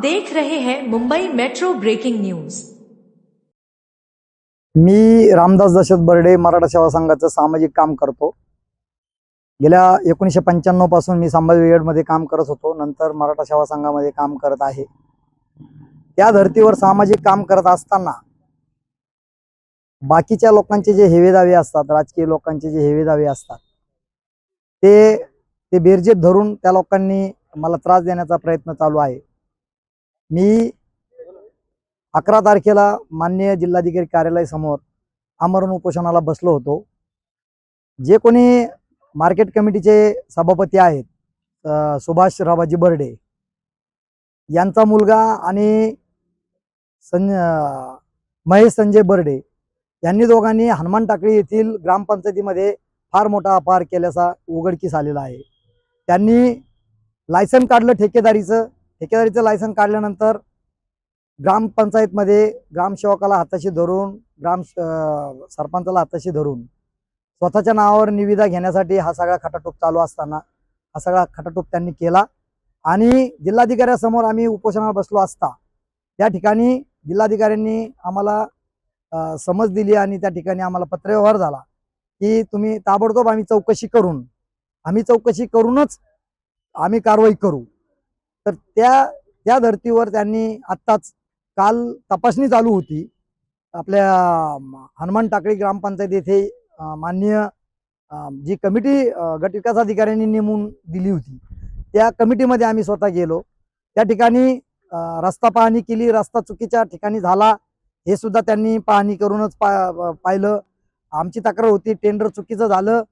देख रहे हैं मुंबई मेट्रो ब्रेकिंग न्यूज। मी रामदास दशरथ बर्डे मराठा सेवा संघाचं सामाजिक काम करतो। गेल्या 1995 पासून मी संभाजी ब्रिगेडमध्ये काम करत होतो, नंतर मराठा सेवा संघामध्ये काम करत आहे। त्या धर्तीवर सामाजिक काम करत असताना बाकीच्या लोकांचे जे हेवेदावे असतात, राजकीय लोकांचे जे हेवेदावे असतात, ते बेरजेत धरून त्या लोकांनी मला त्रास देण्याचा प्रयत्न चालू आहे। मी 11 तारखेला माननीय जिल्हाधिकारी कार्यालय समोर आमरण उपोषणाला बसलो होतो। जे कोणी मार्केट कमिटीचे सभापती आहेत, सुभाष रावाजी बर्डे यांचा मुलगा आणि महेश संजय बर्डे यांनी दोघांनी हनुमान टाकळी येथील ग्रामपंचायतीमध्ये फार मोठा अपहार केल्याचा उघडकीस आलेला आहे। त्यांनी लायसन काढलं ठेकेदारीचं लायसन काढल्यानंतर ग्रामपंचायतमध्ये ग्रामसेवकाला हाताशी धरून, सरपंचाला हाताशी धरून स्वतःच्या नावावर निविदा घेण्यासाठी हा सगळा खटाटोप चालू असताना हा सगळा खटाटोप त्यांनी केला आणि जिल्हाधिकाऱ्यासमोर आम्ही उपोषणाला बसलो असता त्या ठिकाणी जिल्हाधिकाऱ्यांनी आम्हाला समज दिली आणि त्या ठिकाणी आम्हाला पत्रव्यवहार झाला की तुम्ही ताबडतोब आम्ही चौकशी करूनच आम्ही कारवाई करू। तर त्या धर्तीवर त्यांनी आत्ताच काल तपासणी चालू होती आपल्या हनुमान टाकळी ग्रामपंचायत येथे माननीय जी कमिटी गट विकास अधिकाऱ्यांनी नेमून दिली होती त्या कमिटीमध्ये आम्ही स्वतः गेलो। त्या ठिकाणी रस्ता पाहणी केली, रस्ता चुकीच्या ठिकाणी झाला हे सुद्धा त्यांनी पाहणी करूनच पाहिलं। आमची तक्रार होती टेंडर चुकीचं झालं,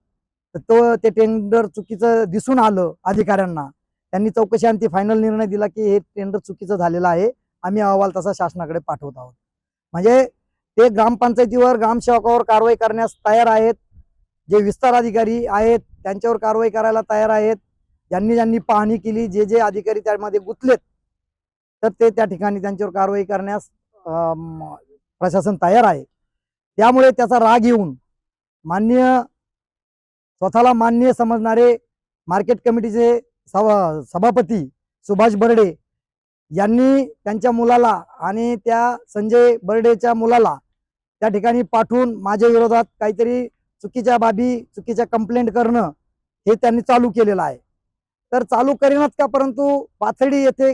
तर ते टेंडर चुकीचं दिसून आलं अधिकाऱ्यांना। त्यांनी चौकशी आणि फायनल निर्णय दिला की हे टेंडर चुकीचं झालेलं आहे, आम्ही अहवाल तसा शासनाकडे पाठवत आहोत। म्हणजे ते ग्रामपंचायतीवर ग्रामसेवकावर कारवाई करण्यास तयार आहेत, जे विस्तार अधिकारी आहेत त्यांच्यावर कारवाई करायला तयार आहेत। ज्यांनी पाहणी केली, जे अधिकारी त्यामध्ये गुंतलेत तर ते त्या ठिकाणी त्यांच्यावर कारवाई करण्यास प्रशासन तयार आहे। त्यामुळे त्याचा राग येऊन स्वतःला मान्य समजणारे मार्केट कमिटीचे सभापती सुभाष बर्डे यांनी त्यांच्या मुलाला आणि त्या संजय बर्डेच्या मुलाला त्या ठिकाणी पाठवून माझ्या विरोधात काहीतरी चुकीच्या कंप्लेंट करणं हे त्यांनी चालू केलेलं आहे। तर चालू करीनच का, परंतु पाथर्डी येथे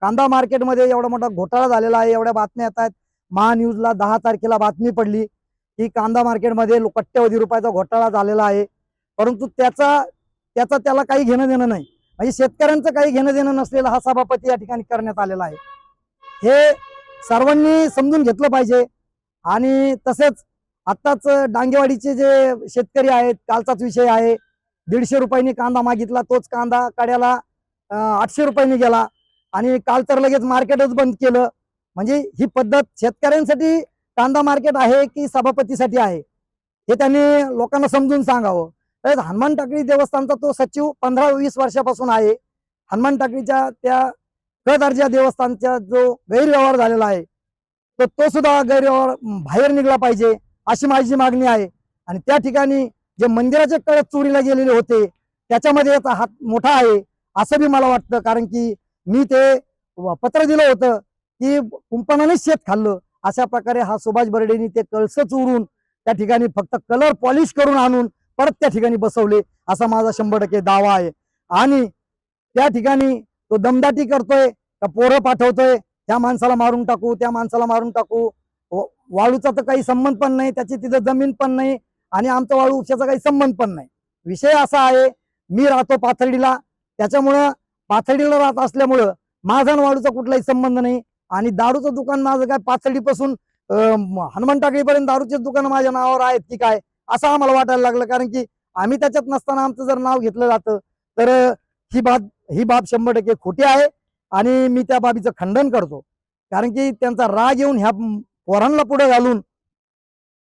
कांदा मार्केटमध्ये एवढा मोठा घोटाळा झालेला आहे। एवढ्या बातम्या येत आहेत, महान्यूजला 10 तारखेला बातमी पडली की कांदा मार्केटमध्ये कोट्यवधी रुपयाचा घोटाळा झालेला आहे, परंतु त्याला काही घेणं देणं नाही। म्हणजे शेतकऱ्यांचं काही घेणं देणं नसलेला हा सभापती या ठिकाणी करण्यात आलेला आहे, हे सर्वांनी समजून घेतलं पाहिजे। आणि तसेच आत्ताच डांगेवाडीचे जे शेतकरी आहेत, कालचाच विषय आहे, 150 रुपयांनी कांदा मागितला, तोच कांदा कड्याला 800 रुपयांनी गेला आणि काल तर लगेच मार्केटच बंद केलं। म्हणजे ही पद्धत शेतकऱ्यांसाठी कांदा मार्केट आहे की सभापतीसाठी आहे हे त्यांनी लोकांना समजून सांगावं। तर हनुमान टाकळी देवस्थानचा तो सचिव 15-20 वर्षापासून आहे। हनुमान टाकळीच्या त्या क दर्जा देवस्थानचा जो गैरव्यवहार झालेला आहे तो सुद्धा गैरव्यवहार बाहेर निघला पाहिजे अशी माझी मागणी आहे। आणि त्या ठिकाणी जे मंदिराचे कळस चोरीला गेलेले होते त्याच्यामध्ये याचा हात मोठा आहे असं बी मला वाटतं, कारण की मी ते पत्र दिलं होतं की कुंपणाने शेत खाल्लं। अशा प्रकारे हा सुभाष बर्डेंनी ते कळस चोरून त्या ठिकाणी फक्त कलर पॉलिश करून आणून परत त्या ठिकाणी बसवले असा माझा 100% दावा आहे। आणि त्या ठिकाणी तो दमदाटी करतोय का पोरं पाठवतोय, त्या माणसाला मारून टाकू, त्या माणसाला मारून टाकू। वाळूचा तर काही संबंध पण नाही, त्याची तिथं जमीन पण नाही आणि आमचा वाळू उपशाचा काही संबंध पण नाही। विषय असा आहे, मी राहतो पाथर्डीला, त्याच्यामुळं पाथर्डीला राहत असल्यामुळं माझा वाळूचा कुठलाही संबंध नाही। आणि दारूचं दुकान माझं काय पाथर्डीपासून हनुमान टाकळीपर्यंत दारूचे दुकान माझ्या नावावर आहेत की काय असं आम्हाला वाटायला लागलं, कारण की आम्ही त्याच्यात नसताना आमचं जर नाव घेतलं जातं तर ही बाब 100% खोटी आहे आणि मी त्या बाबीचं खंडन करतो। कारण की त्यांचा राग येऊन ह्या पोरांना पुढे घालून,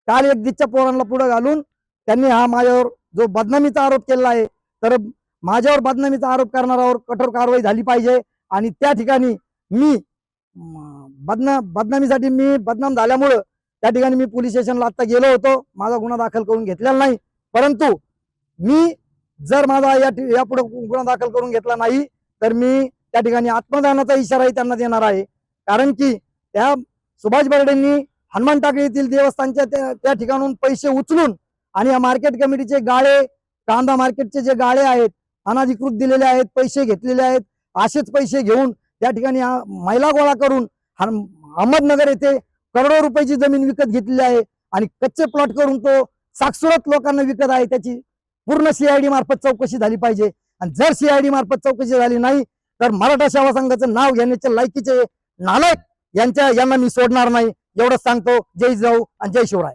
काल एक दिसच्या पोरांना पुढे घालून त्यांनी हा माझ्यावर जो बदनामीचा आरोप केला आहे, तर माझ्यावर बदनामीचा आरोप करणाऱ्यावर कठोर कारवाई झाली पाहिजे। आणि त्या ठिकाणी मी बदनामीसाठी मी बदनाम झाल्यामुळं त्या ठिकाणी मी पोलीस स्टेशनला आता गेलो होतो, माझा गुन्हा दाखल करून घेतलेला नाही। परंतु मी जर माझा यापुढे गुन्हा दाखल करून घेतला नाही तर मी त्या ठिकाणी आत्मदानाचा इशाराही त्यांना देणार आहे. कारण की त्या सुभाष बर्डेंनी हनुमान टाकळी येथील देवस्थानच्या त्या ठिकाणून पैसे उचलून आणि या मार्केट कमिटीचे गाळे, कांदा मार्केटचे जे गाळे आहेत अनाधिकृत दिलेले आहेत, पैसे घेतलेले आहेत, असेच पैसे घेऊन त्या ठिकाणी महिला गोळा करून अहमदनगर येथे करोडो रुपयाची जमीन विकत घेतलेली आहे आणि कच्चे प्लॉट करून तो साक्षरत लोकांना विकत आहे. त्याची पूर्ण CID मार्फत चौकशी झाली पाहिजे. आणि जर CID मार्फत चौकशी झाली नाही तर मराठा सेवा संघाचं नाव घेण्याचे लायकीचे नालायक यांना मी सोडणार नाही. एवढंच सांगतो. जय जिजाऊ आणि जय शिवराय.